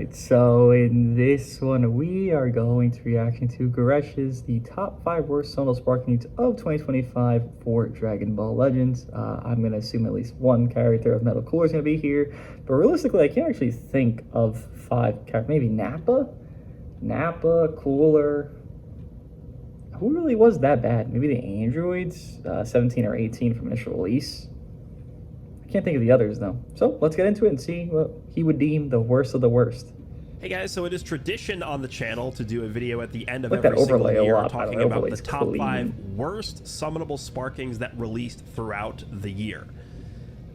Alright, so in this one, we are going to reaction to Garesh's the top 5 worst Sono Sparkings of 2025 for Dragon Ball Legends. I'm going to assume at least one character of Metal Cooler is going to be here, but realistically, I can't actually think of 5 characters. Maybe Nappa? Nappa, Cooler. Who really was that bad? Maybe the androids, 17 or 18 from initial release. I can't think of the others though. So let's get into it and see what he would deem the worst of the worst. Hey guys, so it is tradition on the channel to do a video at the end of every single year talking about the top 5 worst summonable Sparkings that released throughout the year.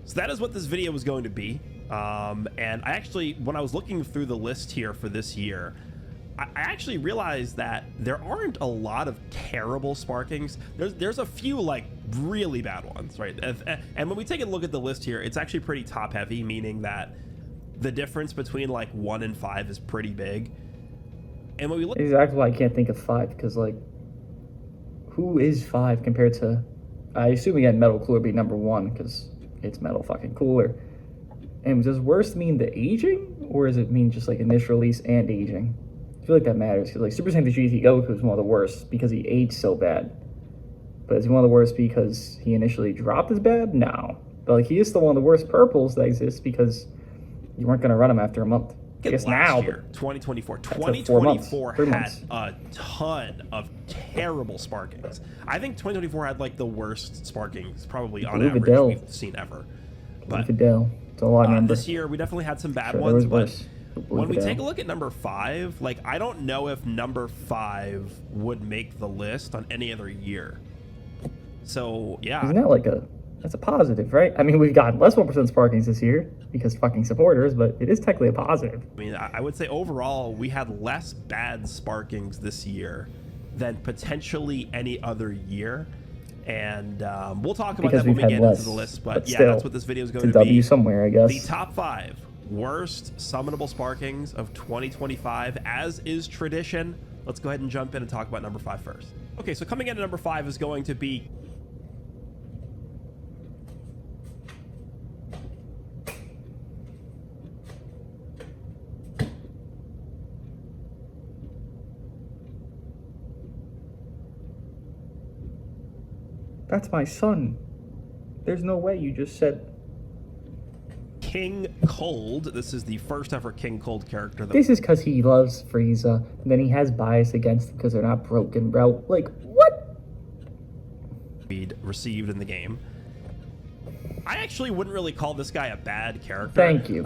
So that is what this video was going to be. And I actually, when I was looking through the list here for this year, I actually realized that there aren't a lot of terrible Sparkings. There's a few like really bad ones, right? And when we take a look at the list here, it's actually pretty top heavy, meaning that the difference between like 1 and 5 is pretty big. And when we look, exactly why I can't think of 5, because like, who is 5 compared to? I assume again Metal Cooler be number 1 because it's Metal fucking Cooler. And does worst mean the aging, or does it mean just like initial release and aging? I feel like that matters because like Super Saiyan GT Goku is one of the worst because he aged so bad. But is he one of the worst because he initially dropped as bad? No. But like he is still one of the worst purples that exists because you weren't gonna run him after a month. I guess now, year, 2024 had a ton of terrible Sparkings. I think 2024 had like the worst Sparkings probably on average we've seen ever. But it's a lot of this year we definitely had some bad ones, but when we take a look at number 5, like I don't know if number 5 would make the list on any other year. So yeah, isn't that like that's a positive, right? I mean, we've got less 1% Sparkings this year because fucking supporters, but it is technically a positive. I mean, I would say overall we had less bad Sparkings this year than potentially any other year. And we'll talk about that when we get into the list, but yeah, that's what this video is going to be. W somewhere, I guess. The top 5 worst summonable Sparkings of 2025, as is tradition. Let's go ahead and jump in and talk about number 5 first. Okay, so coming in at number 5 is going to be That's my son. There's no way you just said King Cold. This is the first ever King Cold character. This is because he loves Frieza, and then he has bias against them because they're not broken, bro. Like, what? We'd received in the game. I actually wouldn't really call this guy a bad character. Thank you.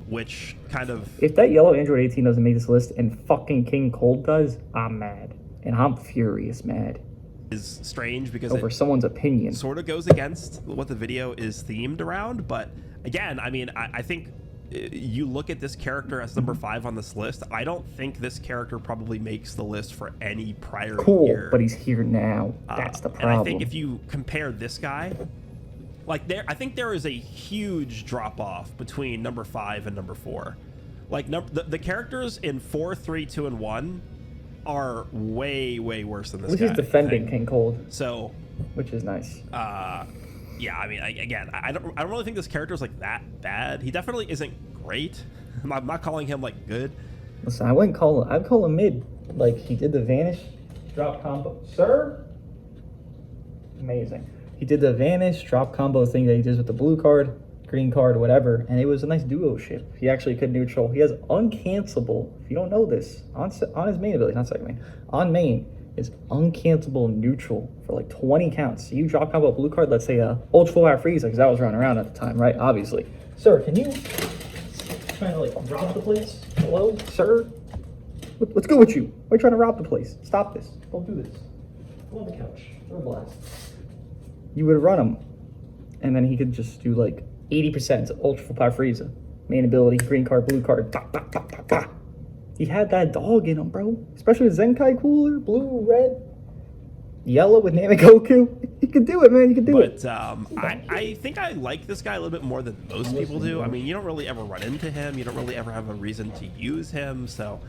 Which kind of... If that yellow Android 18 doesn't make this list and fucking King Cold does, I'm mad. And I'm furious mad. Is strange because over someone's opinion sort of goes against what the video is themed around. But again, I mean, I think you look at this character as number 5 on this list. I don't think this character probably makes the list for any prior year. But he's here now. That's the problem. And I think if you compare this guy, like I think there is a huge drop off between number 5 and number 4. Like the characters in 4, 3, 2, and 1 are way worse than this guy. He's defending King Cold, so which is nice. Yeah, I mean, I don't really think this character is like that bad. He definitely isn't great. I'm not calling him like good. Listen, I'd call him mid. Like he did the vanish drop combo, sir. Amazing. He did the vanish drop combo thing that he does with the blue card, green card, whatever, and it was a nice duo ship. He actually could neutral. He has uncancelable, if you don't know this, on his main ability, not second main, on main is uncancelable neutral for like 20 counts. So you drop combo blue card, let's say Ultra Full Art Frieza, because that was running around at the time, right? Obviously. Sir, can you trying to like rob the place? Hello, sir? What's good with you? Why are you trying to rob the place? Stop this. Don't do this. Go on the couch. Throw a blast. You would run him, and then he could just do like 80% Ultra Full Power Frieza. Main ability, green card, blue card. Da, da, da, da, da. He had that dog in him, bro. Especially with Zenkai Cooler, blue, red, yellow with Goku. You can do it, man. You can do it. But I think I like this guy a little bit more than most people do. I mean, you don't really ever run into him. You don't really ever have a reason to use him. So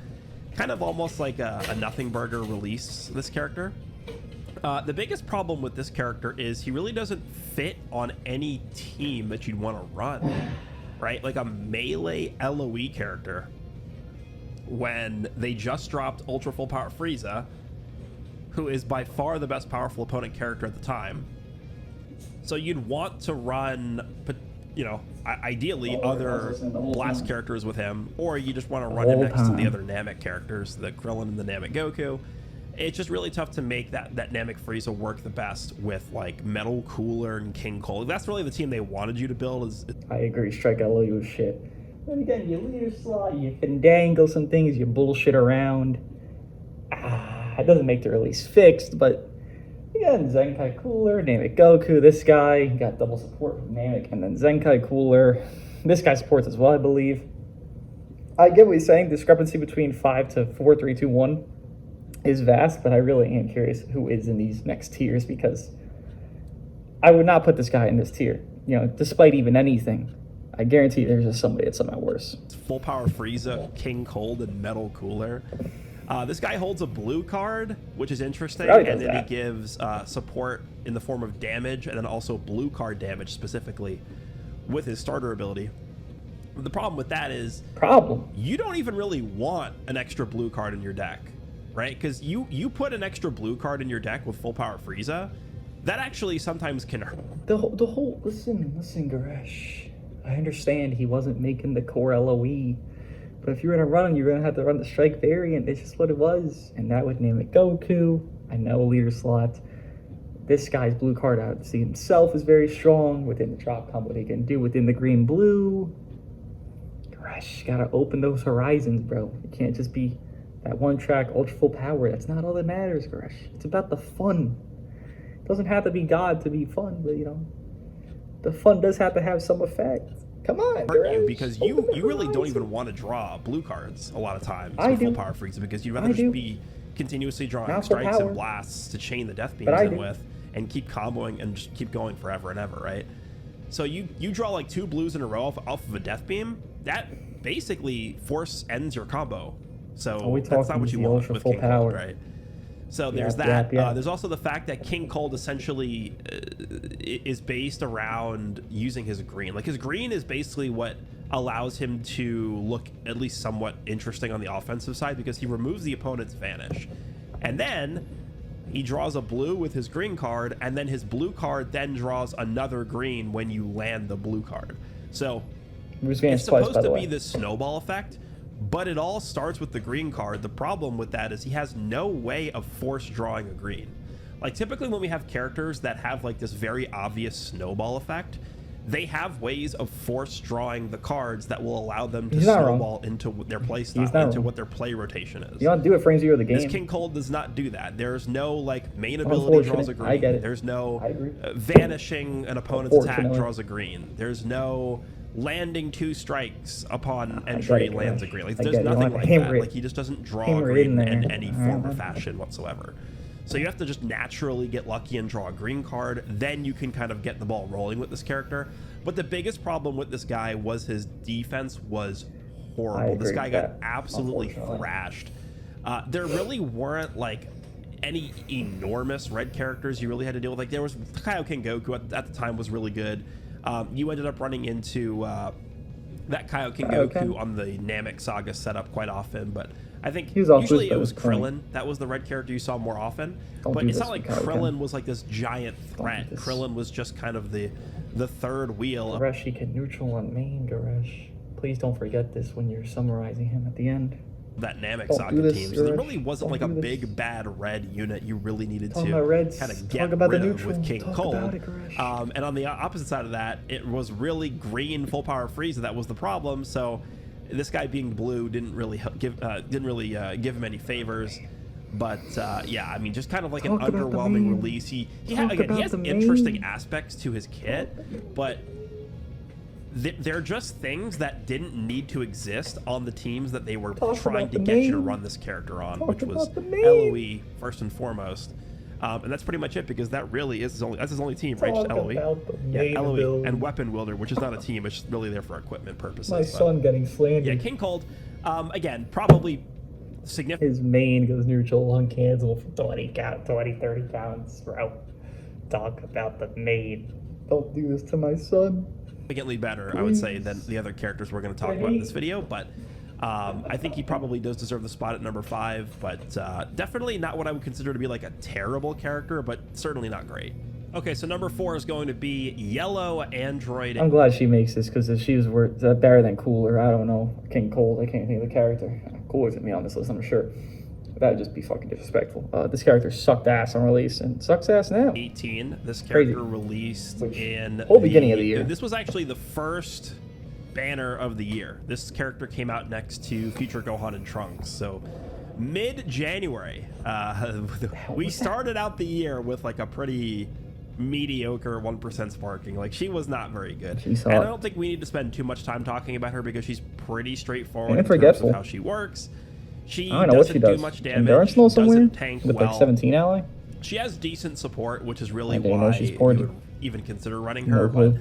kind of almost like a nothing burger release, this character. The biggest problem with this character is he really doesn't fit on any team that you'd want to run, right? Like a melee LOE character. when they just dropped Ultra Full Power Frieza, who is by far the best powerful opponent character at the time. So you'd want to run, you know, ideally other blast characters with him, or you just want to run him next to the other Namek characters, the Krillin and the Namek Goku. It's just really tough to make that Namek Frieza work the best with like Metal Cooler and King Cole. That's really the team they wanted you to build. I agree, Strike LOU was shit. Then again, you leader slot, you can dangle some things, you bullshit around. It doesn't make the release fixed, but again, Zenkai Cooler, Namek Goku, this guy got double support from Namek, and then Zenkai Cooler. This guy supports as well, I believe. I get what he's saying, discrepancy between 5 to 4, 3, 2, 1 is vast, but I really am curious who is in these next tiers, because I would not put this guy in this tier, you know, despite even anything. I guarantee there's just somebody that's somehow worse. Full Power Frieza, King Cold, and Metal Cooler. This guy holds a blue card, which is interesting, and then he gives support in the form of damage, and then also blue card damage specifically with his starter ability. The problem with that is you don't even really want an extra blue card in your deck, right? Because you put an extra blue card in your deck with Full Power Frieza, that actually sometimes can hurt. The whole listen, Garesh. I understand he wasn't making the core LOE, but if you're gonna run, you're gonna have to run the strike variant. It's just what it was, and that would name it Goku. I know leader slot. This guy's blue card out see himself is very strong within the drop combo. What he can do within the green blue. Gosh, gotta open those horizons, bro. It can't just be that one track ultra full power. That's not all that matters, Gosh. It's about the fun. It doesn't have to be God to be fun, but you know, the fun does have to have some effect. Come on, you, because you really don't even want to draw blue cards a lot of times with Full Power Frieza, because you'd rather just be continuously drawing strikes and blasts to chain the death beams in with and keep comboing and just keep going forever and ever, right? So you draw like 2 blues in a row off of a death beam, that basically force ends your combo. So that's not what you want with King Cold, right? So there's that. There's also the fact that King Cold essentially is based around using his green. Like his green is basically what allows him to look at least somewhat interesting on the offensive side, because he removes the opponent's vanish. And then he draws a blue with his green card, and then his blue card then draws another green when you land the blue card. So it's supposed to be this snowball effect, but it all starts with the green card. The problem with that is he has no way of force drawing a green. Like typically when we have characters that have like this very obvious snowball effect, they have ways of force drawing the cards that will allow them to snowball into their play style, into what their play rotation is. You don't do it frame 0 of the game. This King Cold does not do that. There's no like main ability draws a green. I get it. There's no vanishing an opponent's attack draws a green. There's no landing 2 strikes upon entry lands a green. Like there's nothing like that. Like he just doesn't draw a green in any form or fashion whatsoever. So you have to just naturally get lucky and draw a green card. Then you can kind of get the ball rolling with this character. But the biggest problem with this guy was his defense was horrible. This guy got absolutely thrashed. There really weren't like any enormous red characters you really had to deal with. Like there was Kaioken Goku at the time was really good. You ended up running into that Kaioken Goku on the Namek Saga setup quite often, but I think usually it was Krillin. That was the red character you saw more often. But it's not like Krillin was like this giant threat. Krillin was just kind of the third wheel. Garesh, he can neutral on main, Garesh. Please don't forget this when you're summarizing him at the end. That Namek Saga team. So there really wasn't like a big bad red unit you really needed to kind of get rid of with King Cold. And on the opposite side of that, it was really green Full Power Frieza that was the problem. So this guy being blue didn't really give him any favors. But yeah, I mean, just kind of like an underwhelming release. He has interesting aspects to his kit, but they're just things that didn't need to exist on the teams that they were trying to get you to run this character on, which was LOE first and foremost. And that's pretty much it, because that really is his only team, right? Just LOE. Yeah, LOE and Weapon Wielder, which is not a team, it's just really there for equipment purposes. My son getting slandered. Yeah, King Cold, again, probably significant. His main goes neutral, uncancel for 20, 30 counts, bro. Talk about the main. Don't do this to my son. Significantly better, I would say, than the other characters we're going to talk about in this video, but I think he probably does deserve the spot at number 5, but definitely not what I would consider to be like a terrible character, but certainly not great. Okay, so number 4 is going to be Yellow Android. I'm glad she makes this, because if she was better than Cooler, I don't know, King Cold, I can't think of the character. Cooler's gonna be on this list, I'm sure. That'd just be fucking disrespectful. This character sucked ass on release and sucks ass now. 18. This character released in whole beginning of the year. This was actually the first banner of the year. This character came out next to Future Gohan and Trunks. So mid-January, we started out the year with like a pretty mediocre 1% Sparking. Like, she was not very good. And I don't think we need to spend too much time talking about her because she's pretty straightforward in terms of how she works. She doesn't do much damage. Endurance null somewhere? Doesn't tank with well. like 17 ally? She has decent support, which is really why you would even consider running her. But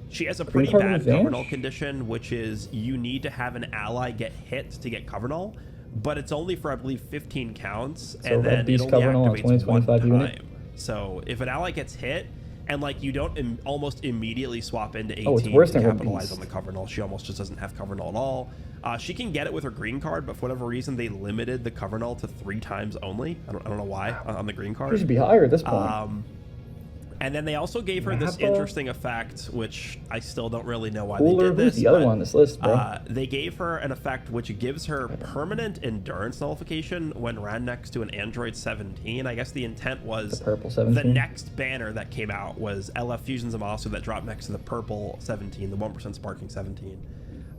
she has a pretty bad cover null condition, which is you need to have an ally get hit to get cover null, but it's only for, I believe, 15 counts, and then it only activates one time. So if an ally gets hit, and like you don't almost immediately swap into 18 to capitalize on the cover null, she almost just doesn't have cover null at all. She can get it with her green card, but for whatever reason they limited the cover null to 3 times only. I don't know why on the green card. She should be higher at this point. And then they also gave her this interesting effect, which I still don't really know why they did this. Who's the other one on this list, bro? They gave her an effect which gives her permanent endurance nullification when ran next to an Android 17. I guess the intent was the purple 17. The next banner that came out was LF Fusion Zamasu that dropped next to the purple 17, the 1% Sparking 17.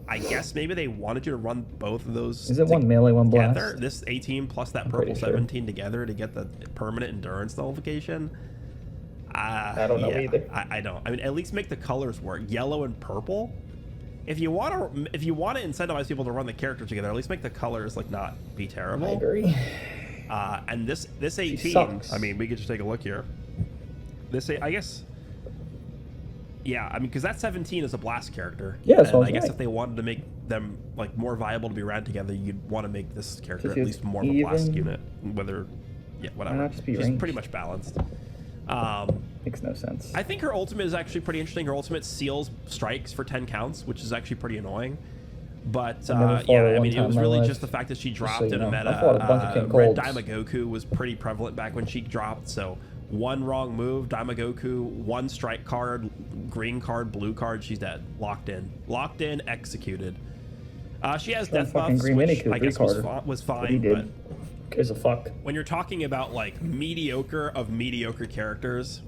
I guess maybe they wanted you to run both of those. Is it one melee, one blast? Together, this 18 plus that purple 17 together to get the permanent endurance nullification. I don't know either. I don't. I mean, at least make the colors work. Yellow and purple. If you want to incentivize people to run the character together, at least make the colors like not be terrible. I agree. And this 18. I mean, we could just take a look here. This, I guess. Yeah, I mean, because that 17 is a blast character. Yeah, that's and I guess if they wanted to make them like more viable to be ran together, you'd want to make this character at least more of a blast unit. Whether, whatever. She's pretty much balanced. Makes no sense. I think her ultimate is actually pretty interesting. Her ultimate seals strikes for 10 counts, which is actually pretty annoying. But yeah, I mean, it was really just the fact that she dropped in a meta. Red Daima was pretty prevalent back when she dropped, so one wrong move, Daima, one strike card, green card, blue card, she's dead. Locked in, executed. She has death buffs, which I guess was fine, but gives a fuck. When you're talking about like mediocre of mediocre characters,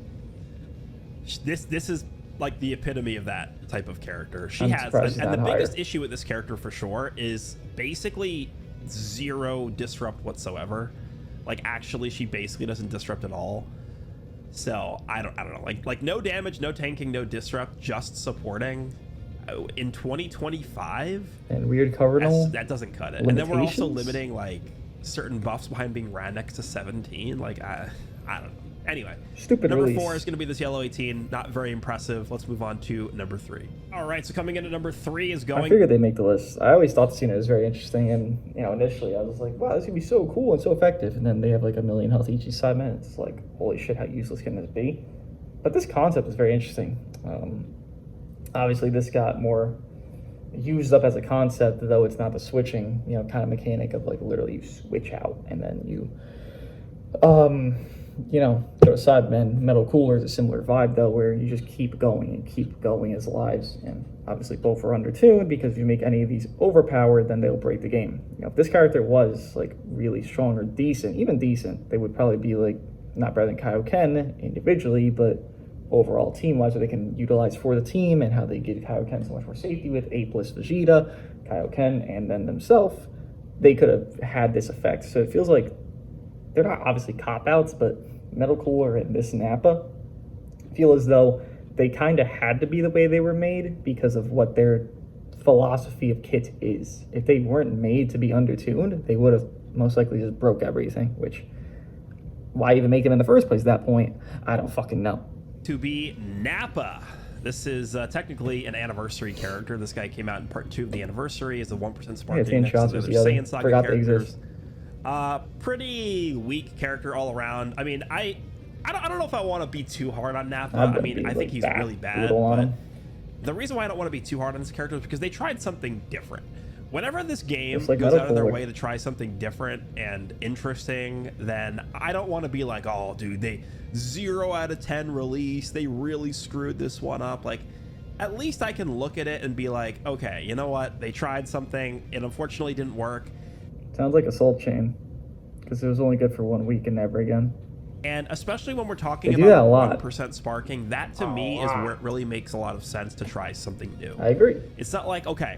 this is like the epitome of that type of character. She has, and the biggest issue with this character for sure is basically 0 disrupt whatsoever. Like, actually, she basically doesn't disrupt at all. So I don't know. Like no damage, no tanking, no disrupt, just supporting. In 2025, and weird cover null. That doesn't cut it. And then we're also limiting like certain buffs behind being ran next to 17. Like I don't know. Anyway, stupid number release. 4 is going to be this yellow 18. Not very impressive. Let's move on to number 3. All right, so coming into number 3 is going. I figured they'd make the list. I always thought the scene was very interesting, and initially I was like, wow, this is gonna be so cool and so effective. And then they have like 1 million health each 5 minutes. It's like, holy shit, how useless can this be? But this concept is very interesting. Obviously, this got more used up as a concept, though it's not the switching, kind of mechanic of like literally you switch out and then you, go aside, man. Metal Cooler is a similar vibe though, where you just keep going as lives, and obviously both are undertuned because if you make any of these overpowered, then they'll break the game. If this character was like really strong or decent, even decent, they would probably be like not better than Kaioken individually, but overall team-wise, what they can utilize for the team and how they give Kaioken so much more safety with Apeless Vegeta, Kaioken, and then themselves, they could have had this effect. So it feels like they're not obviously cop-outs, but Metal Cooler and this Nappa feel as though they kind of had to be the way they were made because of what their philosophy of kit is. If they weren't made to be undertuned, they would have most likely just broke everything, which, why even make them in the first place at that point? I don't fucking know. To be Nappa. This is technically an anniversary character. This guy came out in part 2 of the anniversary as a 1% Sparking next to the other Saiyan Saga characters. Pretty weak character all around. I mean, I don't know if I want to be too hard on Nappa. I mean, I think he's really bad. But the reason why I don't want to be too hard on this character is because they tried something different. whenever this game like goes out of their Cooler. way to try something different and interesting, then I don't want to be like, oh, dude, they 0 out of 10 release. They really screwed this one up. Like, at least I can look at it and be like, okay, you know what? They tried something. It unfortunately didn't work. Sounds like Assault Chain, because it was only good for 1 week and never again. And especially when we're talking They do that a about lot. 1% sparking, that to me is where it really makes a lot of sense to try something new. I agree. It's not like, okay,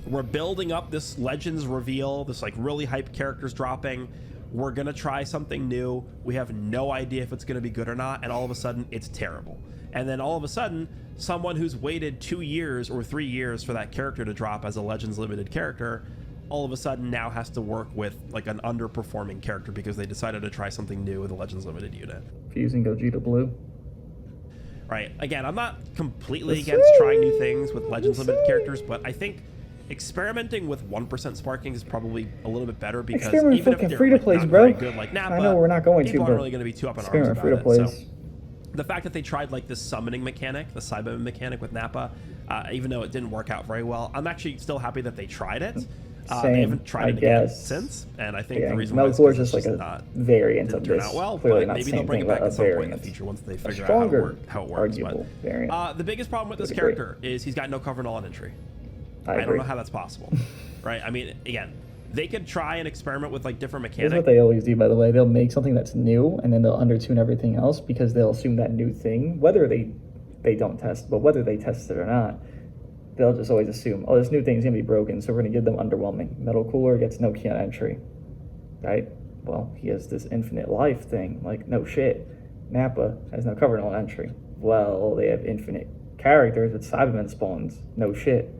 we're building up this Legends reveal, this like really hype characters dropping. We're going to try something new. We have no idea if it's going to be good or not. And all of a sudden, it's terrible. And then all of a sudden, someone who's waited 2 years or 3 years for that character to drop as a Legends limited character, all of a sudden now has to work with like an underperforming character because they decided to try something new with a Legends limited unit. Fusing Gogeta Blue. Right. Again, I'm not completely against trying new things with Legends limited characters, but I think experimenting with 1% sparking is probably a little bit better because Experiment even if fucking they're free-to-plays, not bro. very good like Nappa, I know we're not going to, people but aren't really going to be too up in arms experiment about it. free-to-plays. So the fact that they tried like this summoning mechanic, the Cyberman mechanic with Nappa, even though it didn't work out very well, I'm actually still happy that they tried it. They haven't tried it again since, and I think the reason why Metal is just like a not variant of turn this. out well, Clearly but not maybe same they'll bring thing, it back but at a some point in the variant. future once they A figure out stronger, how it works. arguable variant. But the biggest problem with this Would agree. character is he's got no cover null on entry. I don't agree. know how that's possible, right? I mean, again, they could try and experiment with like different Here's mechanics. what they always do, by the way. They'll make something that's new, and then they'll undertune everything else because they'll assume that new thing, whether they don't test, but whether they test it or not, they'll just always assume, oh, this new thing's going to be broken, so we're going to give them underwhelming. Metal Cooler gets no key on entry, right? Well, he has this infinite life thing. Like, no shit. Nappa has no cover on entry. Well, they have infinite characters with Cyberman spawns. No shit.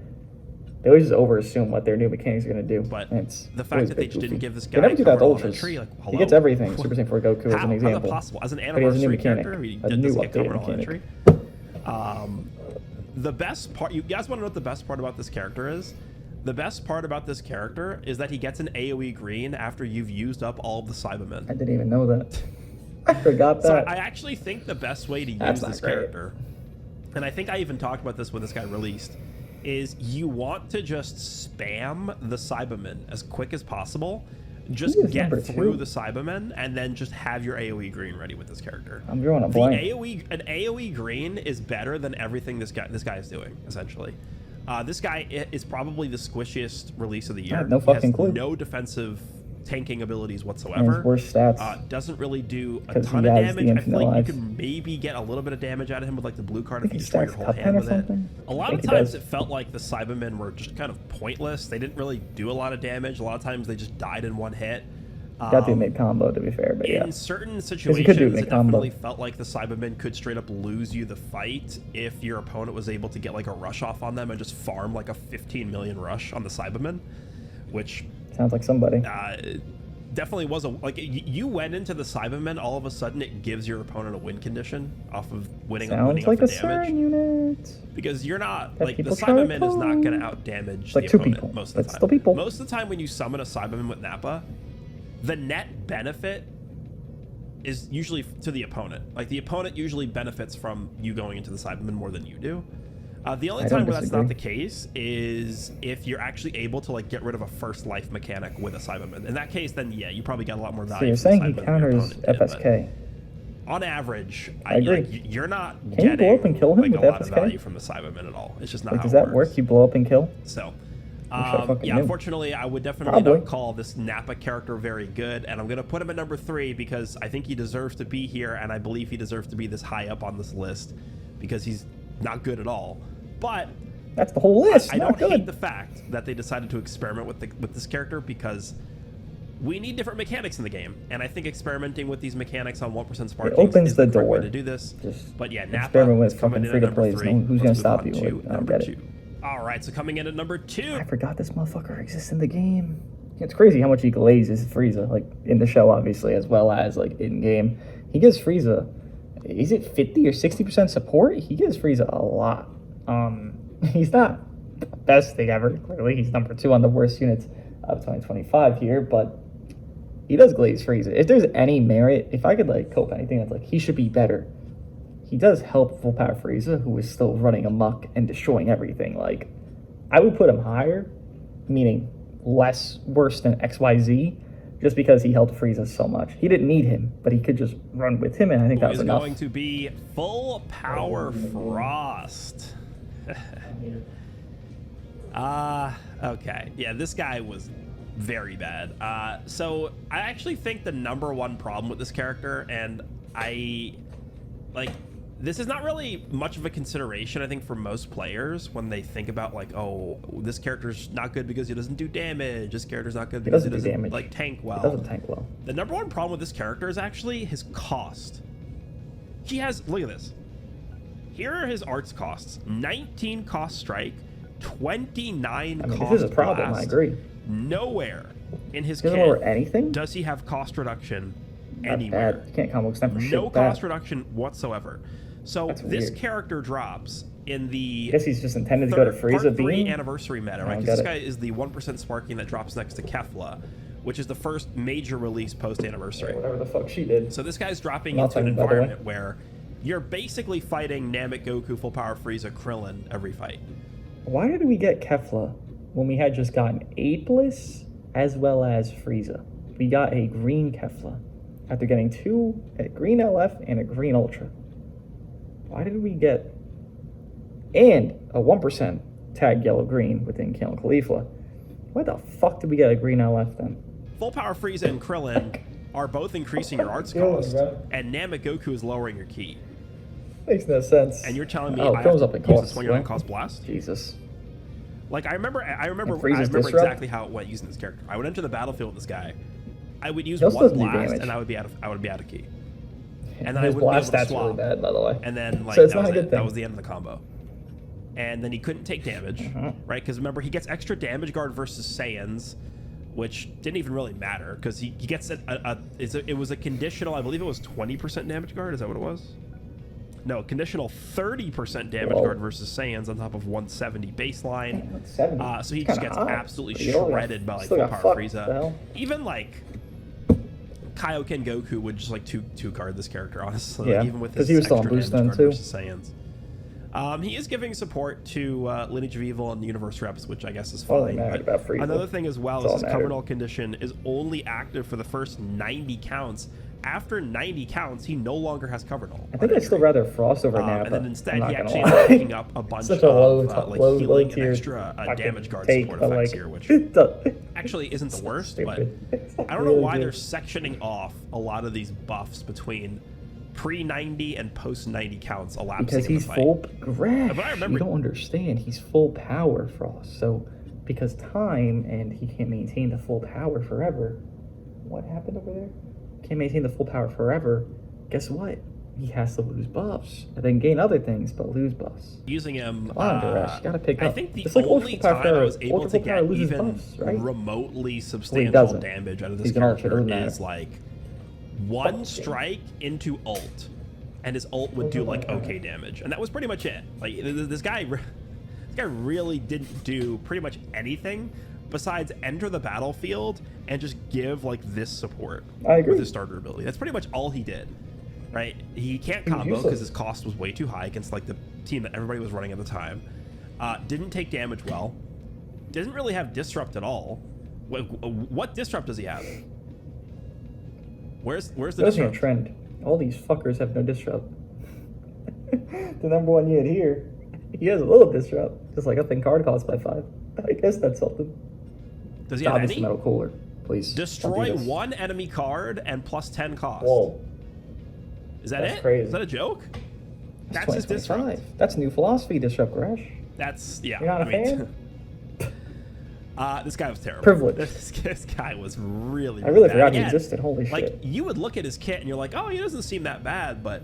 They always just overassume what their new mechanics are going to do. But it's the fact that they just didn't give this guy they never do that with cover null on Ultras. entry, like, hello? He gets everything. Super Saiyan 4 Goku as an How's example. that possible? As an But he has a new anniversary mechanic. character, he A new doesn't get cover updated null on mechanic. entry. The best part, you guys want to know what the best part about this character is? The best part about this character is that he gets an AoE green after you've used up all of the Cybermen. I didn't even know that. I forgot that. So I actually think the best way to That's use this not great. character, and I think I even talked about this when this guy released, is you want to just spam the Cybermen as quick as possible. Just He is get number through 2. the Cybermen and then just have your AoE green ready with this character. I'm drawing a The blank. an AoE green is better than everything this guy is doing, essentially. This guy is probably the squishiest release of the year. I have no He has fucking clue. no defensive tanking abilities And whatsoever. his worst stats. Doesn't really do a 'Cause ton he of has the damage. I feel infinite like life. you could maybe get a little bit of damage out of him with like the blue card I if you think he destroy your stacks whole Cuphead hand or with it. something. A lot I of think he times does. it felt like the Cybermen were just kind of pointless. They didn't really do a lot of damage. A lot of times they just died in one hit. Got to make combo, to be fair, but yeah. In certain you situations, could do it mid-combo. definitely felt like the Cybermen could straight up lose you the fight if your opponent was able to get like a rush off on them and just farm like a 15 million rush on the Cybermen, which Sounds like somebody. definitely was you went into the Cybermen, all of a sudden it gives your opponent a win condition off of winning Sounds off like the a damage. CERN unit. Because you're not That like the people try to Cyberman is not call. going to out damage Like the 2 opponent people. most of the It's time. still people. Most of the time when you summon a Cyberman with Nappa, the net benefit is usually to the opponent. Like the opponent usually benefits from you going into the Cyberman more than you do. The only I don't time where that's not the disagree. case is if you're actually able to like get rid of a first life mechanic with a Cyberman. In that case, then yeah, you probably get a lot more So value. you're from the saying he Cyberman than your counters opponent did, but FSK. on average, I agree. you're not Can you getting blow up and kill him like with a lot of FSK? value from the Cyberman at all. It's just not Like, how does it that works. work? You blow up and kill? So, I fucking yeah, knew. unfortunately, I would definitely Probably. not call this Nappa character very good, and I'm going to put him at number 3 because I think he deserves to be here, and I believe he deserves to be this high up on this list because he's not good at all. But That's the whole list. I Not don't hate good. the fact that they decided to experiment with this character because we need different mechanics in the game, and I think experimenting with these mechanics on 1% Sparkings opens is the the correct way door. to do this. Just But yeah, Nappa experiment with is coming fucking in at number free-to-plays. 3. No, who's Let's gonna move stop on you? to Like, I don't number get it. 2. All right, so coming in at number 2. I forgot this motherfucker exists in the game. It's crazy how much he glazes Frieza, like in the show, obviously, as well as like in game. He gives Frieza, is it 50 or 60% support? He gives Frieza a lot. He's not the best thing ever. Clearly, he's number 2 on the worst units of 2025 here, but he does glaze Frieza. If there's any merit, if I could like cope anything that's like he should be better, he does help full power Frieza, who is still running amok and destroying everything. Like, I would put him higher, meaning worse than XYZ, just because he helped Frieza so much. He didn't need him, but he could just run with him, and I think that was enough. Going to be full power Frost. Okay. Yeah, this guy was very bad. So I actually think the #1 problem with this character, and this is not really much of a consideration, I think, for most players when they think about, like, oh, this character's not good because he doesn't do damage. This character's not good because he doesn't like tank well. He doesn't tank well. The #1 problem with this character is actually his cost. He has, look at this. Here are his arts costs: 19 cost strike, 29 cost this is a problem. blast. I agree. Nowhere in his kit anything does he have cost reduction anywhere. You can't combo extend for shit. No cost reduction whatsoever. So That's this weird. character drops in the I guess he's just intended to go to Frieza Part 3 beam anniversary meta, right? Because this guy is the 1% sparking that drops next to Kefla, which is the first major release post anniversary. Whatever the fuck she did. So this guy's dropping into an environment where you're basically fighting Namek, Goku, full power Frieza, Krillin every fight. Why did we get Kefla when we had just gotten Apeless as well as Frieza? We got a green Kefla after getting a green LF and a green Ultra. Why did we get a 1% tag yellow green within Kale and Caulifla? Why the fuck did we get a green LF then? Full power Frieza and Krillin are both increasing your arts cost, and Namek Goku is lowering your ki. Makes no sense. And you're telling me I have to use this 29 cost blast? Jesus. Like, I remember exactly how it went using this character. I would enter the battlefield with this guy. I would use one blast, and I would be out of ki. And then his I wouldn't blast be able to stats swap. really bad, by the way. And then, like, so it's not a good thing. That was the end of the combo. And then he couldn't take damage, right? Because remember, he gets extra damage guard versus Saiyans, which didn't even really matter because he gets it was a conditional, I believe it was 20% damage guard. Is that what it was? No, conditional 30% damage guard versus Saiyans on top of 170 baseline. So he just gets absolutely shredded by like full power Frieza. Even like Kaioken Goku would just like two guard this character, honestly. Yeah, even with his he was still on extra boost damage then guard too. versus Saiyans. He is giving support to Lineage of Evil and Universe Reps, which I guess is fine. But another thing as well is his cover null condition is only active for the first 90 counts. After 90 counts, he no longer has cover null. I think I'd still rather Frost over Nappa. And then instead, he actually ends up picking up a bunch of healing and extra damage guard support effects here, which actually isn't the worst, but I don't know why they're sectioning off a lot of these buffs between pre-90 and post-90 counts elapsing because he's in the fight. full Gresh, you don't understand. He's full power, Frost. So because time and he can't maintain the full power forever. What happened over there? Can't maintain the full power forever. Guess what? He has to lose buffs and then gain other things, but lose buffs. Using him, come on, Gresh, you gotta pick up. I think the only time I was able to get even buffs, remotely substantial damage out of this character is like one strike into ult, and his ult would do like okay damage, and that was pretty much it. Like this guy really didn't do pretty much anything besides enter the battlefield and just give like this support with his starter ability. That's pretty much all he did, right? He can't combo because his cost was way too high against like the team that everybody was running at the time. Didn't take damage well. Didn't really have disrupt at all. What disrupt does he have? Where's the There's no disrupt? trend. All these fuckers have no disrupt. The #1 unit here, he has a little disrupt, just like up in card cost by 5. I guess that's something. Does he have any? Metal cooler, please. Destroy one enemy card and plus 10 cost. Whoa. Is that it? Crazy. Is that a joke? That's his disrupt. That's new philosophy, disrupt, Gresh. That's, yeah. You're not a fan? This guy was terrible. Privilege. This guy was really, I really bad. forgot he existed. Holy shit. Like, you would look at his kit and you're like, oh, he doesn't seem that bad, but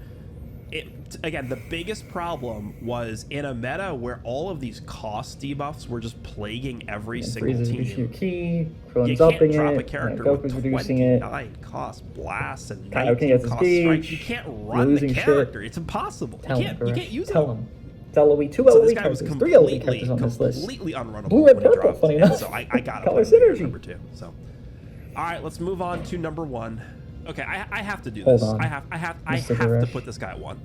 again, the biggest problem was in a meta where all of these cost debuffs were just plaguing every single team. Your key, you can't drop a character with 29 cost blasts and 19 cost strikes. You can't run the character. It's impossible. You can't use it. Tell him. Two LOE characters, 3 LOE characters on this list. Completely unrunnable. Blue and purple, funny enough. So I got color synergy. number 2. So, all right, let's move on to #1. Okay, I have to do this. Hold on. I have to put this guy at 1.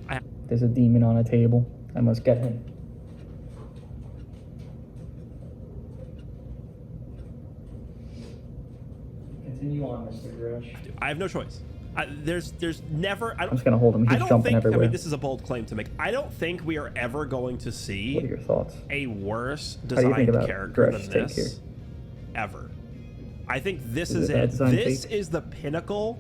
There's a demon on a table. I must get him. Continue on, Mr. Grush. I have no choice. There's never. I'm just gonna hold him. He's jumping everywhere. I mean, this is a bold claim to make. I don't think we are ever going to see. What are your thoughts? A worse designed character than this ever. I think this is it. This is the pinnacle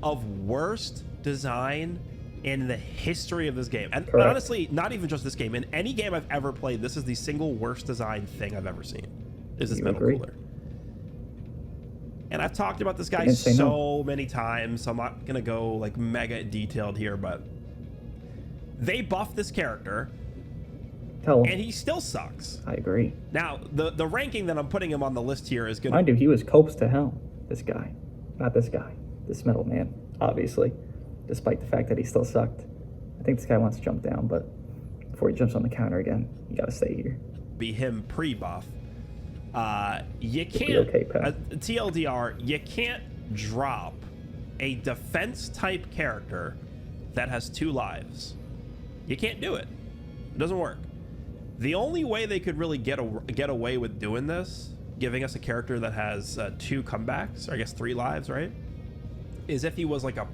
of worst design in the history of this game. And honestly, not even just this game. In any game I've ever played, this is the single worst designed thing I've ever seen. Is this metal cooler? And I've talked about this guy so many times, so I'm not gonna go like mega detailed here, but they buffed this character, and he still sucks. I agree. Now, the ranking that I'm putting him on the list here is gonna. Mind you, he was copes to hell. This guy, not this guy. This metal man, obviously, despite the fact that he still sucked. I think this guy wants to jump down, but before he jumps on the counter again, you gotta stay here. Be him pre-buff. You can't, TLDR, you can't drop a defense type character that has 2 lives. You can't do it. It doesn't work. The only way they could really get away with doing this, giving us a character that has 2 comebacks, or I guess 3 lives, right? Is if he was like a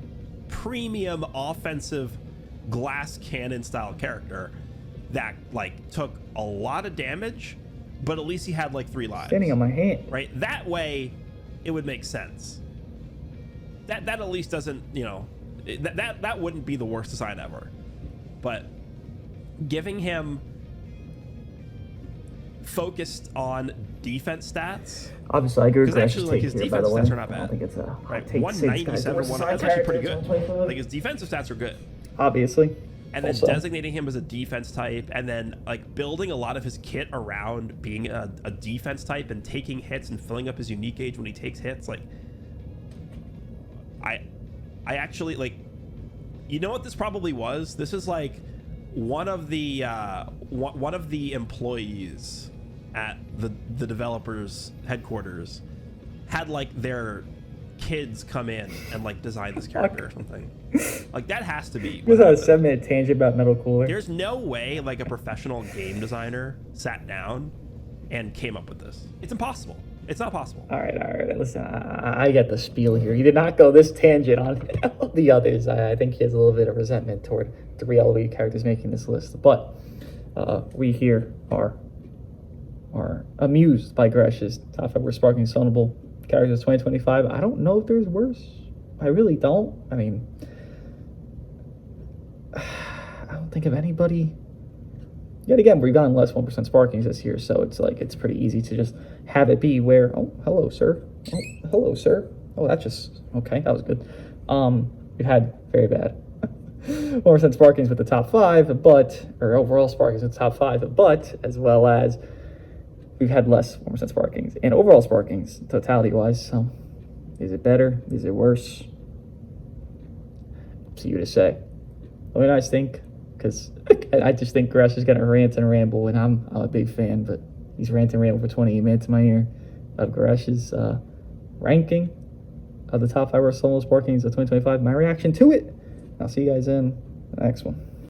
premium offensive glass cannon style character that like took a lot of damage, but at least he had like 3 lives. Standing on my hand. Right? That way, it would make sense. That at least doesn't, you know, that wouldn't be the worst design ever. But giving him focused on defense stats. Obviously, I agree with actually, like, his defense stats are not bad. I don't think it's a 197, that's actually pretty good. Like, his defensive stats are good. Obviously. And then designating him as a defense type, and then like building a lot of his kit around being a defense type and taking hits and filling up his unique gauge when he takes hits. Like, I actually, like, you know what this probably was? This is like one of the employees at the developers headquarters had like their kids come in and like design this character or something. Like, that has to be. This is a 7-minute tangent about metal cooler. There's no way like a professional game designer sat down and came up with this. It's impossible. It's not possible. All right. Listen, I get the spiel here. He did not go this tangent on the others. I think he has a little bit of resentment toward the reality characters making this list. But we here are amused by Gresh's top 5 Worst Sparkings Stonable characters 2025. I don't know if there's worse. I really don't. I mean, I don't think of anybody. Yet again, we've gotten less 1% Sparkings this year, so it's like it's pretty easy to just have it be where, oh, hello, sir. Oh, hello, sir. Oh, that's just, okay, that was good. We've had very bad 1% Sparkings with the top 5, or overall Sparkings with the top 5, but as well as we've had less 1% Sparkings and overall Sparkings totality-wise. So, is it better? Is it worse? Up to you to say. Let me know what you guys think, because I just think Gresh is going to rant and ramble, and I'm a big fan, but he's ranting and rambling for 28 minutes in my ear of Gresh's ranking of the top 5 Worst Sparkings of 2025. My reaction to it. I'll see you guys in the next one.